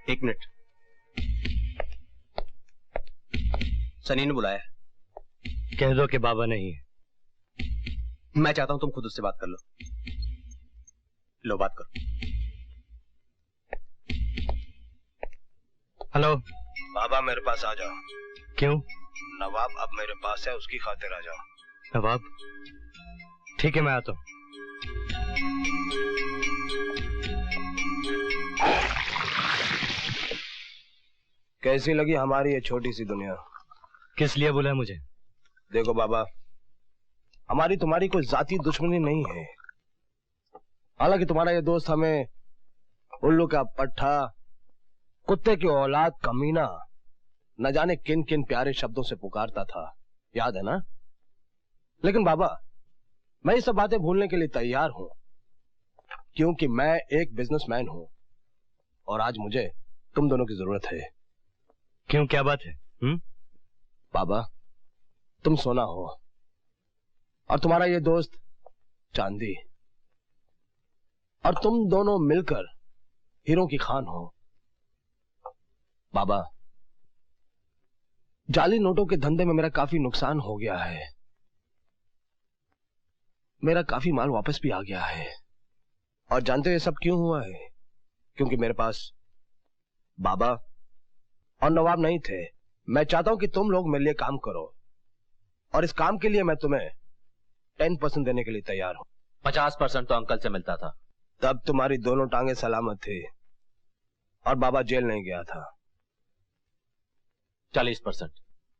एक मिनट, सनी ने बुलाया। कह दो कि बाबा नहीं है। मैं चाहता हूं तुम खुद उससे बात कर लो। लो बात करो। हेलो बाबा मेरे पास आ जाओ। क्यों? नवाब अब मेरे पास है, उसकी खातिर आ जाओ। नवाब? ठीक है, मैं आता हूं। कैसी लगी हमारी ये छोटी सी दुनिया? किस लिए बुलाया मुझे? देखो बाबा, हमारी तुम्हारी कोई जाती दुश्मनी नहीं है। हालांकि तुम्हारा ये दोस्त हमें उल्लू का पट्टा, कुत्ते की औलाद, कमीना, न जाने किन किन प्यारे शब्दों से पुकारता था, याद है ना? लेकिन बाबा, मैं ये सब बातें भूलने के लिए तैयार हूं, क्योंकि मैं एक बिजनेसमैन हूं और आज मुझे तुम दोनों की जरूरत है। क्यों, क्या बात है? बाबा, तुम सोना हो और तुम्हारा ये दोस्त चांदी, और तुम दोनों मिलकर हीरों की खान हो। बाबा, जाली नोटों के धंधे में मेरा काफी नुकसान हो गया है। मेरा काफी माल वापस भी आ गया है। और जानते हो ये सब क्यों हुआ है? क्योंकि मेरे पास बाबा और नवाब नहीं थे। मैं चाहता हूं कि तुम लोग मेरे लिए काम करो, और इस काम के लिए मैं तुम्हें 10% देने के लिए तैयार हूं। 50% तो अंकल से मिलता था। तब तुम्हारी दोनों टांगे सलामत थी और बाबा जेल नहीं गया था। 40%,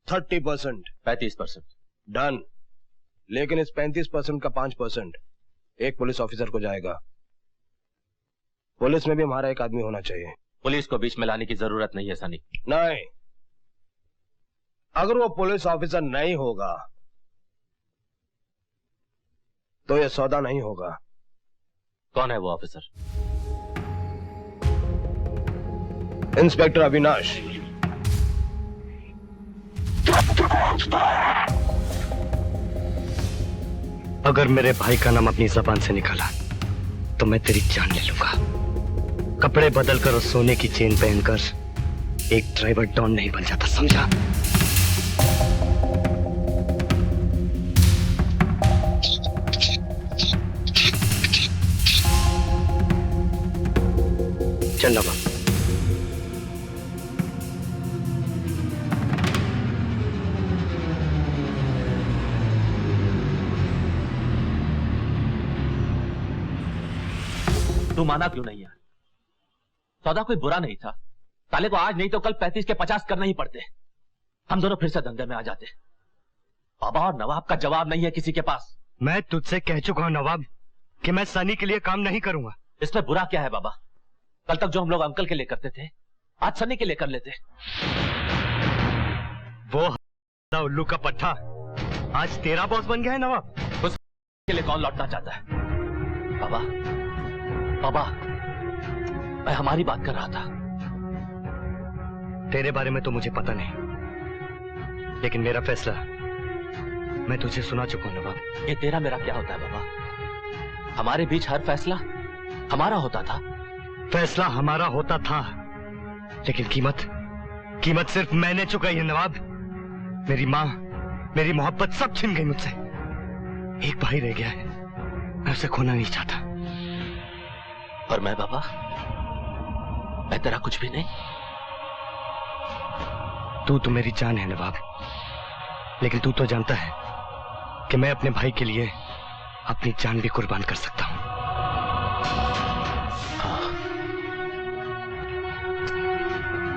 30%, 35%। डन। लेकिन इस 35% का 5% एक पुलिस ऑफिसर को जाएगा। पुलिस में भी हमारा एक आदमी होना चाहिए। पुलिस को बीच में लाने की जरूरत नहीं है सनी। नहीं, अगर वो पुलिस ऑफिसर नहीं होगा तो ये सौदा नहीं होगा। कौन है वो ऑफिसर? इंस्पेक्टर अविनाश। अगर मेरे भाई का नाम अपनी जबान से निकाला तो मैं तेरी जान ले लूंगा। कपड़े बदलकर और सोने की चेन पहनकर एक ड्राइवर डॉन नहीं बन जाता, समझा? चल नवाब। तू माना क्यों नहीं है? सौदा कोई बुरा नहीं था। साले को आज नहीं तो कल 35 के 50 करने ही पड़ते। हम दोनों फिर से धंधे में आ जाते। बाबा और नवाब का जवाब नहीं है किसी के पास। मैं तुझसे कह चुका हूं नवाब कि मैं सनी के लिए काम नहीं करूंगा। इसमें बुरा क्या है बाबा? कल तक जो हम लोग अंकल के लिए करते थे, आज सनी के लिए कर लेते। वो उल्लू का पट्टा आज तेरा बॉस बन गया है नवाब। उसके लिए कौन लौटना चाहता है? बाबा, बाबा, मैं हमारी बात कर रहा था। तेरे बारे में तो मुझे पता नहीं, लेकिन मेरा फैसला मैं तुझे सुना चुका हूं नवाब। ये तेरा मेरा क्या होता है बाबा? हमारे बीच हर फैसला हमारा होता था। फैसला हमारा होता था, लेकिन कीमत सिर्फ मैंने चुकाई है नवाब। मेरी माँ, मेरी मोहब्बत सब छिन गई मुझसे। एक भाई रह गया है, मैं उसे खोना नहीं चाहता। और मैं बाबा, मैं तेरा कुछ भी नहीं। तू तो मेरी जान है नवाब, लेकिन तू तो जानता है कि मैं अपने भाई के लिए अपनी जान भी कुर्बान कर सकता हूं।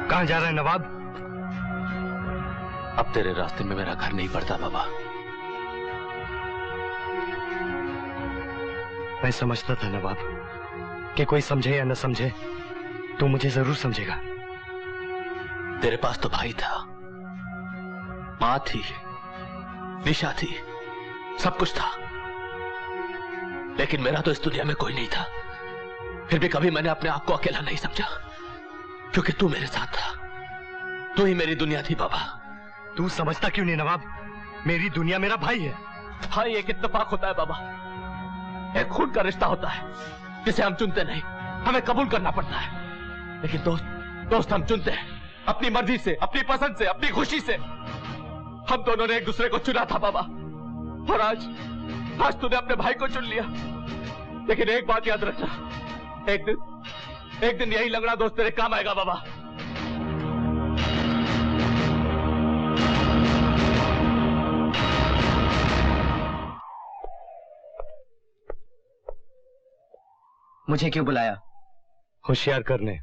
कहां जा रहा है नवाब? अब तेरे रास्ते में मेरा घर नहीं पड़ता बाबा। मैं समझता था नवाब कि कोई समझे या न समझे तू मुझे जरूर समझेगा। तेरे पास तो भाई था, मां थी, निशा थी, सब कुछ था, लेकिन मेरा तो इस दुनिया में कोई नहीं था। फिर भी कभी मैंने अपने आप को अकेला नहीं समझा, क्योंकि तू मेरे साथ था। तू ही मेरी दुनिया थी बाबा। तू समझता क्यों नहीं नवाब? मेरी दुनिया मेरा भाई है। भाई एक इत्तेफाक होता है बाबा, एक खून का रिश्ता होता है जिसे हम चुनते नहीं, हमें कबूल करना पड़ता है। लेकिन दोस्त हम चुनते हैं अपनी मर्जी से, अपनी पसंद से, अपनी खुशी से। हम दोनों ने एक दूसरे को चुना था बाबा, और आज तूने अपने भाई को चुन लिया। लेकिन एक बात याद रखना, एक दिन यही लंगड़ा दोस्त तेरे काम आएगा बाबा। मुझे क्यों बुलाया? होशियार करने।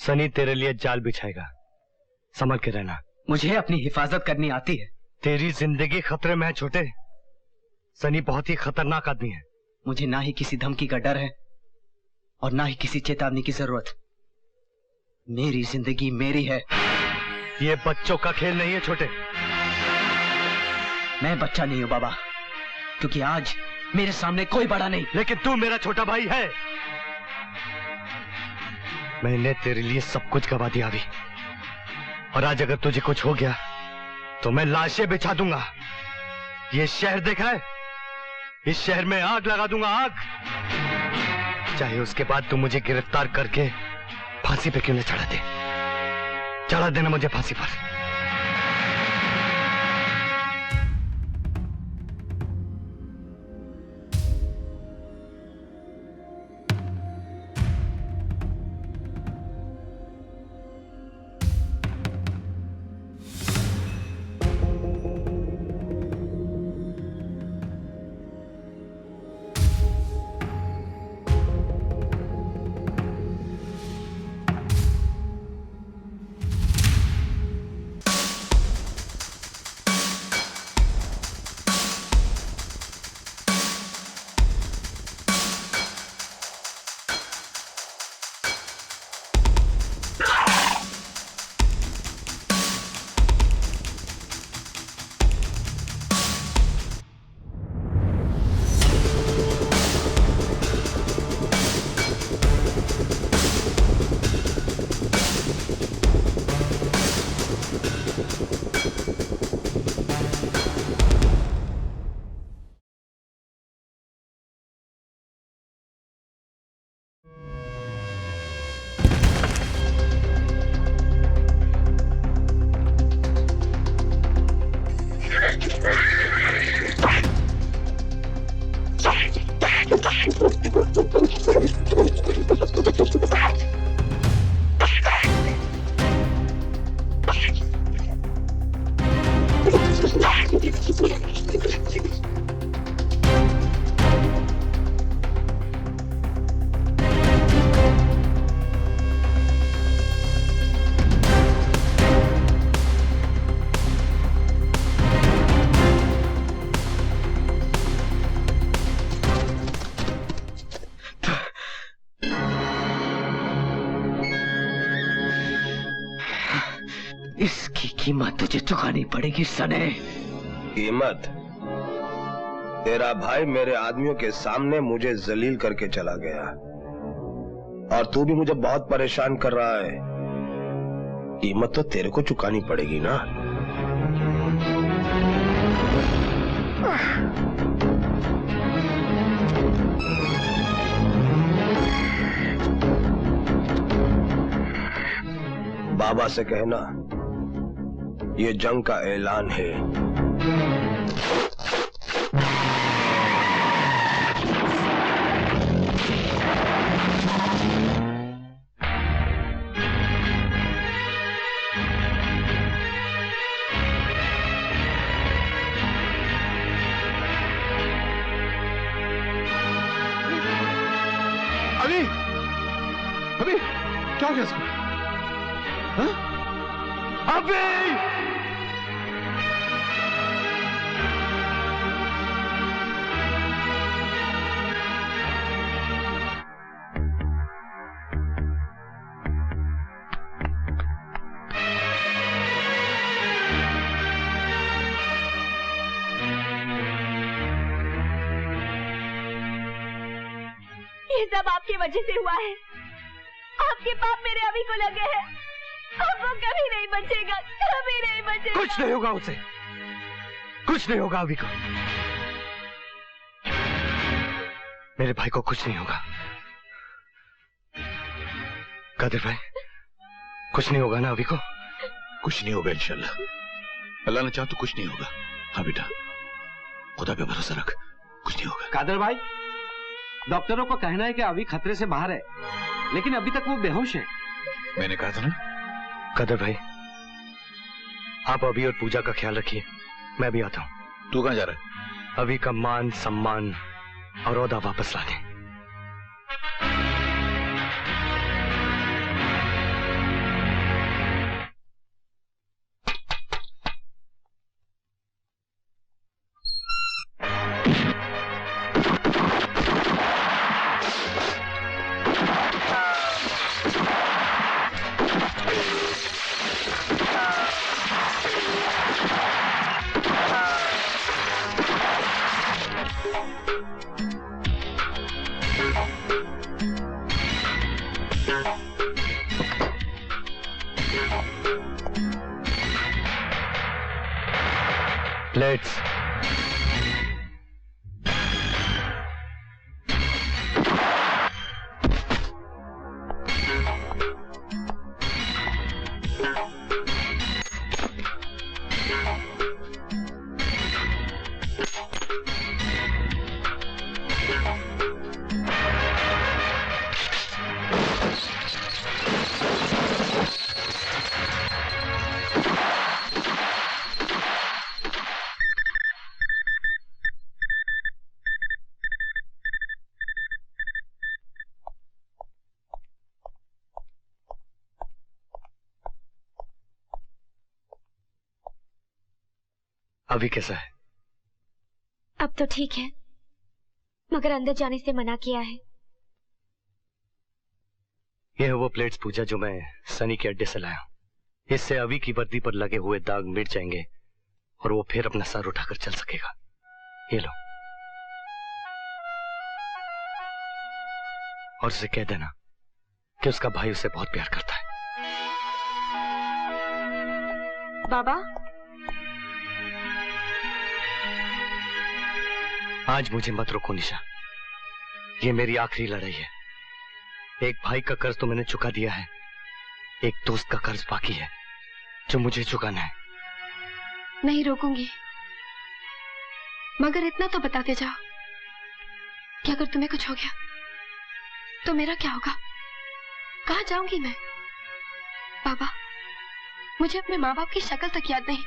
सनी तेरे लिए जाल बिछाएगा, संभल के रहना। मुझे अपनी हिफाजत करनी आती है। तेरी जिंदगी खतरे में है छोटे। सनी बहुत ही खतरनाक आदमी है। मुझे ना ही किसी धमकी का डर है और ना ही किसी चेतावनी की जरूरत। मेरी जिंदगी मेरी है। ये बच्चों का खेल नहीं है छोटे। मैं बच्चा नहीं हूं बाबा, क्योंकि आज मेरे सामने कोई बड़ा नहीं। लेकिन तू मेरा छोटा भाई है। मैंने तेरे लिए सब कुछ गवा दिया अभी, और आज अगर तुझे कुछ हो गया तो मैं लाशें बिछा दूंगा। ये शहर देखा है? इस शहर में आग लगा दूंगा, आग। चाहे उसके बाद तू मुझे गिरफ्तार करके फांसी पे क्यों न चढ़ा दे। चढ़ा देना मुझे फांसी पर। कीमत तुझे चुकानी पड़ेगी सने। कीमत? तेरा भाई मेरे आदमियों के सामने मुझे जलील करके चला गया, और तू भी मुझे बहुत परेशान कर रहा है। कीमत तो तेरे को चुकानी पड़ेगी ना। बाबा से कहना ये जंग का ऐलान है। अभी क्या हो गया इसको? हाँ? अभी ये सब आपकी वजह से हुआ है। आपके पाप मेरे अभी को लगे हैं। अब वो कभी नहीं बचेगा, कभी नहीं बचेगा। कुछ नहीं होगा उसे, कुछ नहीं होगा अभी को। मेरे भाई को कुछ नहीं होगा। कादिर भाई, कुछ नहीं होगा ना अभी को? कुछ नहीं होगा इंशाल्लाह। अल्लाह ने चाहा तो कुछ नहीं होगा। हाँ बेटा, खुदा पे भरोसा रख, कुछ नहीं होगा। कादर भाई, डॉक्टरों का कहना है कि अभी खतरे से बाहर है, लेकिन अभी तक वो बेहोश है। मैंने कहा था ना। कादर भाई, आप अभी और पूजा का ख्याल रखिए, मैं भी आता हूँ। तू कहाँ जा रहा है? अभी का मान सम्मान और ओहदा वापस लाने। प्लेट्स। अभी कैसा है? अब तो ठीक है, मगर अंदर जाने से मना किया है। ये है वो प्लेट्स पूजा जो मैं सनी के अड्डे से लाया हूं। इससे अभी की वर्दी पर लगे हुए दाग मिट जाएंगे और वो फिर अपना सर उठाकर चल सकेगा। ये लो, और उसे कह देना कि उसका भाई उसे बहुत प्यार करता है। बाबा, आज मुझे मत रोको निशा, ये मेरी आखिरी लड़ाई है। एक भाई का कर्ज तो मैंने चुका दिया है, एक दोस्त का कर्ज बाकी है जो मुझे चुकाना है। नहीं रोकूंगी, मगर इतना तो बताते जाओ कि अगर तुम्हें कुछ हो गया तो मेरा क्या होगा? कहाँ जाऊंगी मैं? बाबा, मुझे अपने माँ बाप की शक्ल तक याद नहीं।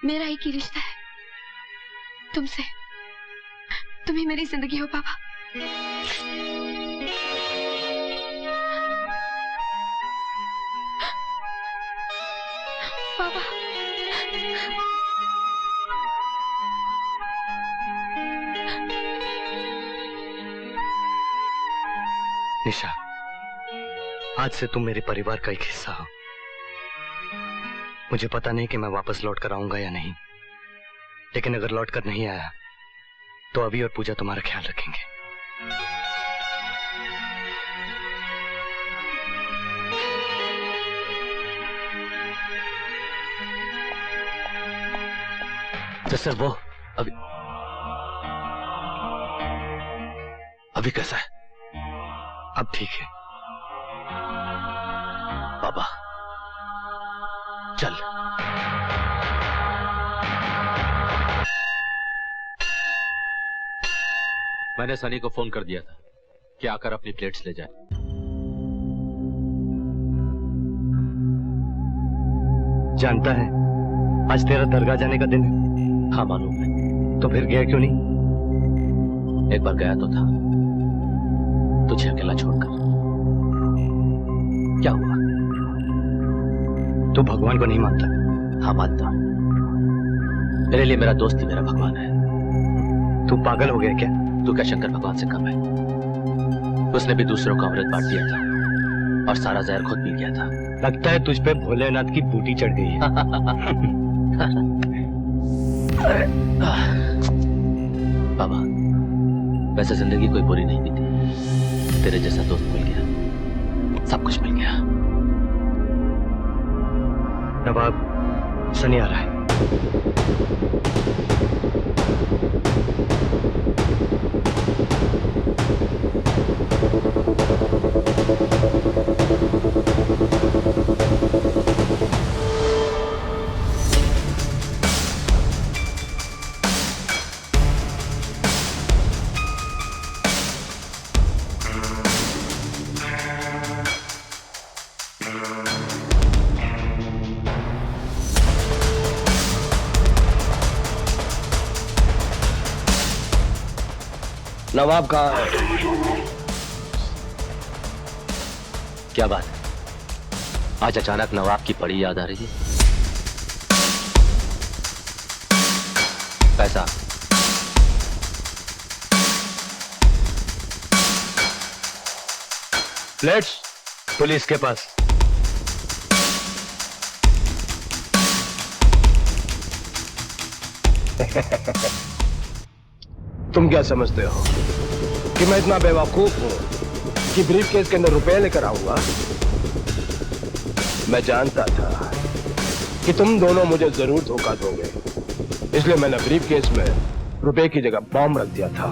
मेरा एक ही रिश्ता है तुमसे, तुम ही मेरी जिंदगी हो बाबा। बाबा, निशा, आज से तुम मेरे परिवार का एक हिस्सा हो। मुझे पता नहीं कि मैं वापस लौट कर आऊंगा या नहीं, लेकिन अगर लौट कर नहीं आया तो अभी और पूजा तुम्हारा ख्याल रखेंगे। तो सर वो अभी कैसा है? अब ठीक है। बाबा चल। मैंने सनी को फोन कर दिया था कि आकर अपनी प्लेट्स ले जाए। जानता है आज तेरा दरगाह जाने का दिन है। हाँ मालूम है। तो फिर गया क्यों नहीं? एक बार गया तो था, तुझे अकेला छोड़कर। क्या हुआ? तू भगवान को नहीं मानता? हाँ मानता हूं। मेरे लिए मेरा दोस्त ही मेरा भगवान है। तू पागल हो गया क्या? तू क्या शंकर भगवान से कम है? उसने भी दूसरों को अमृत बांट दिया था और सारा जहर खुद पी गया था। लगता है तुझ पे भोलेनाथ की बूटी चढ़ गई है। बाबा, वैसे जिंदगी कोई बुरी नहीं बीती। तेरे जैसा दोस्त मिल गया, सब कुछ मिल गया। नवाब, सनी आ रहा है। नवाब कहाँ है? क्या बात है? आज अचानक नवाब की बड़ी याद आ रही है। पैसा प्लेट्स पुलिस के पास। तुम क्या समझते हो कि मैं इतना बेवकूफ हूं कि ब्रीफ केस के अंदर रुपए लेकर आऊंगा? मैं जानता था कि तुम दोनों मुझे जरूर धोखा दोगे, इसलिए मैंने ब्रीफ केस में रुपए की जगह बॉम्ब रख दिया था।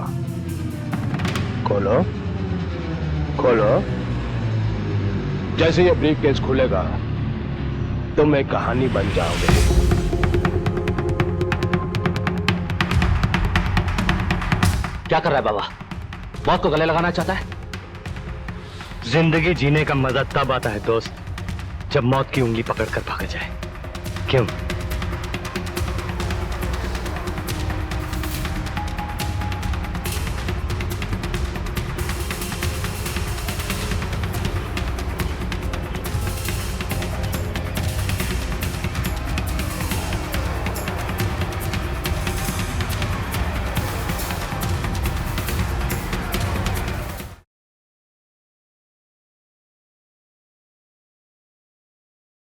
खोलो खोलो। जैसे ये ब्रीफ केस खुलेगा तुम एक कहानी बन जाओगे। क्या कर रहा है बाबा? मौत को गले लगाना चाहता है? जिंदगी जीने का मजा तब आता है दोस्त, जब मौत की उंगली पकड़कर भागा जाए। क्यों?